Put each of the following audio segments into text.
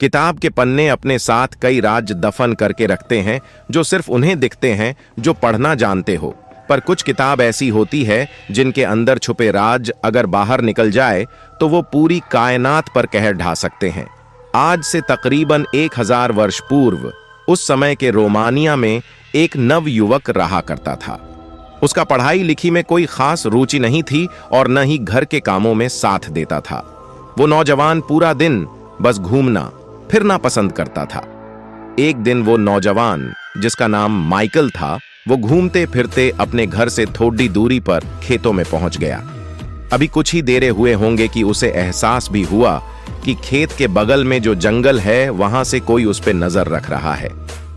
किताब के पन्ने अपने साथ कई राज दफन करके रखते हैं जो सिर्फ उन्हें दिखते हैं जो पढ़ना जानते हो। पर कुछ किताब ऐसी होती है जिनके अंदर छुपे राज अगर बाहर निकल जाए तो वो पूरी कायनात पर कहर ढा सकते हैं। आज से तकरीबन 1000 वर्ष पूर्व उस समय के रोमानिया में एक नव युवक रहा करता था। उसका पढ़ाई लिखी में कोई खास रुचि नहीं थी और न ही घर के कामों में साथ देता था। वो नौजवान पूरा दिन बस घूमना फिरना पसंद करता था। एक दिन वो नौजवान, जिसका नाम माइकल था, वो घूमते फिरते अपने घर से थोड़ी दूरी पर खेतों में पहुंच गया। अभी कुछ ही देरे हुए होंगे कि उसे एहसास भी हुआ कि खेत के बगल में जो जंगल है वहां से कोई उस पे नजर रख रहा है।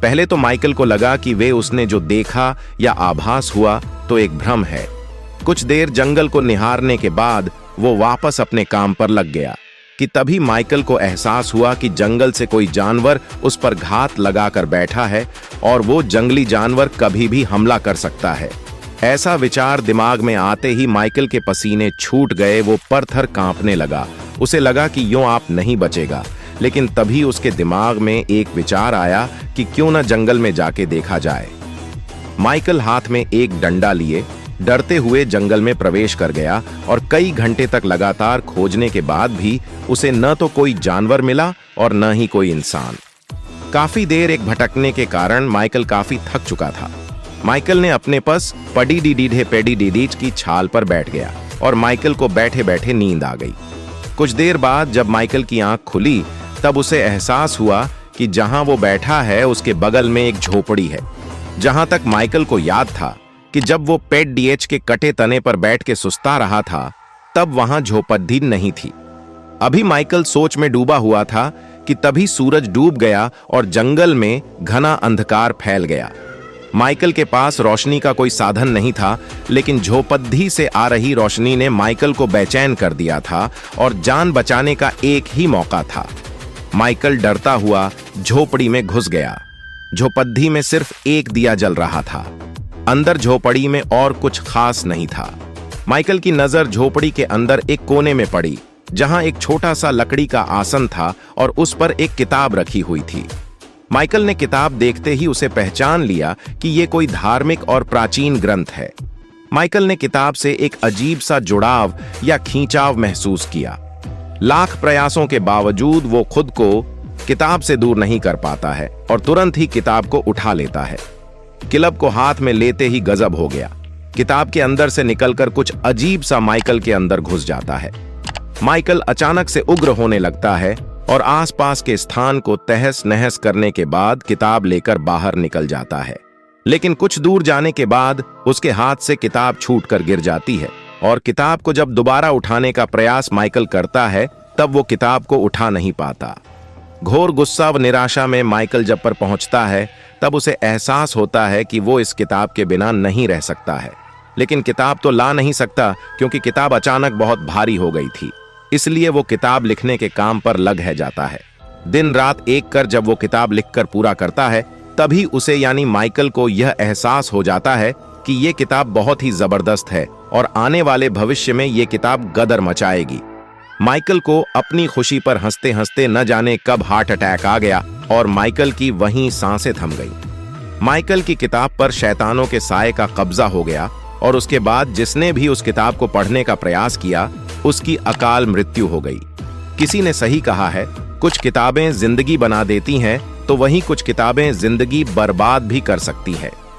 पहले तो माइकल को लगा कि वे उसने जो देखा या आभास हुआ तो एक भ्रम है। कुछ देर जंगल को निहारने के बाद वो वापस अपने काम पर लग गया कि तभी माइकल को एहसास हुआ कि जंगल से कोई जानवर उस पर घात लगाकर बैठा है और वो जंगली जानवर कभी भी हमला कर सकता है। ऐसा विचार दिमाग में आते ही माइकल के पसीने छूट गए। वो पर-थर कांपने लगा। उसे लगा कि यूं आप नहीं बचेगा, लेकिन तभी उसके दिमाग में एक विचार आया कि क्यों न जंगल में जाके देखा जाए। माइकल हाथ में एक डंडा लिए डरते हुए जंगल में प्रवेश कर गया और कई घंटे तक लगातार खोजने के बाद भी उसे न तो कोई जानवर मिला और न ही कोई इंसान। काफी देर एक भटकने के कारण माइकल काफी थक चुका था। माइकल ने अपने पास पड़ी डीडीढे पेडी डीडीच की छाल पर बैठ गया और माइकल को बैठे बैठे नींद आ गई। कुछ देर बाद जब माइकल की आंख खुली तब उसे एहसास हुआ कि जहां वो बैठा है उसके बगल में एक झोपड़ी है। जहां तक माइकल को याद था कि जब वो पेट डीएच के कटे तने पर बैठ के सुस्ता रहा था तब वहां झोपड़ी नहीं थी। अभी माइकल सोच में डूबा हुआ था कि तभी सूरज डूब गया और जंगल में घना अंधकार फैल गया। माइकल के पास रोशनी का कोई साधन नहीं था, लेकिन झोपड़ी से आ रही रोशनी ने माइकल को बेचैन कर दिया था और जान बचाने का एक ही मौका था। माइकल डरता हुआ झोपड़ी में घुस गया। झोपड़ी में सिर्फ एक दिया जल रहा था। अंदर झोपड़ी में और कुछ खास नहीं था। माइकल की नजर झोपड़ी के अंदर एक कोने में पड़ी, जहां एक छोटा सा लकड़ी का आसन था और उस पर एक किताब रखी हुई थी। माइकल ने किताब देखते ही उसे पहचान लिया कि यह कोई धार्मिक और प्राचीन ग्रंथ है। माइकल ने किताब से एक अजीब सा जुड़ाव या खींचाव महसूस किया। लाख प्रयासों के बावजूद वो खुद को किताब से दूर नहीं कर पाता है और तुरंत ही किताब को उठा लेता है। किताब को हाथ में लेते ही गजब हो गया। किताब के अंदर से निकलकर कुछ अजीब सा माइकल के अंदर घुस जाता है। माइकल अचानक से उग्र होने लगता है और आसपास के स्थान को तहस नहस करने के बाद किताब लेकर बाहर निकल जाता है। लेकिन कुछ दूर जाने के बाद उसके हाथ से किताब छूटकर गिर जाती है और किताब को जब दोबारा उठाने का प्रयास माइकल करता है तब वो किताब को उठा नहीं पाता। घोर गुस्सा व निराशा में माइकल जब पर पहुंचता है तब उसे एहसास होता है कि वो इस किताब के बिना नहीं रह सकता है। लेकिन किताब तो ला नहीं सकता क्योंकि किताब अचानक बहुत भारी हो गई थी। इसलिए वो किताब लिखने के काम पर लग है जाता है। दिन रात एक कर जब वो किताब लिखकर पूरा करता है तभी उसे यानी माइकल को यह एहसास हो जाता है कि ये किताब बहुत ही जबरदस्त है और आने वाले भविष्य में ये किताब गदर मचाएगी। माइकल को अपनी खुशी पर हंसते हंसते न जाने कब हार्ट अटैक आ गया और माइकल की वहीं सांसें थम गई। माइकल की किताब पर शैतानों के साए का कब्जा हो गया और उसके बाद जिसने भी उस किताब को पढ़ने का प्रयास किया उसकी अकाल मृत्यु हो गई। किसी ने सही कहा है, कुछ किताबें जिंदगी बना देती हैं तो वहीं कुछ किताबें जिंदगी बर्बाद भी कर सकती है।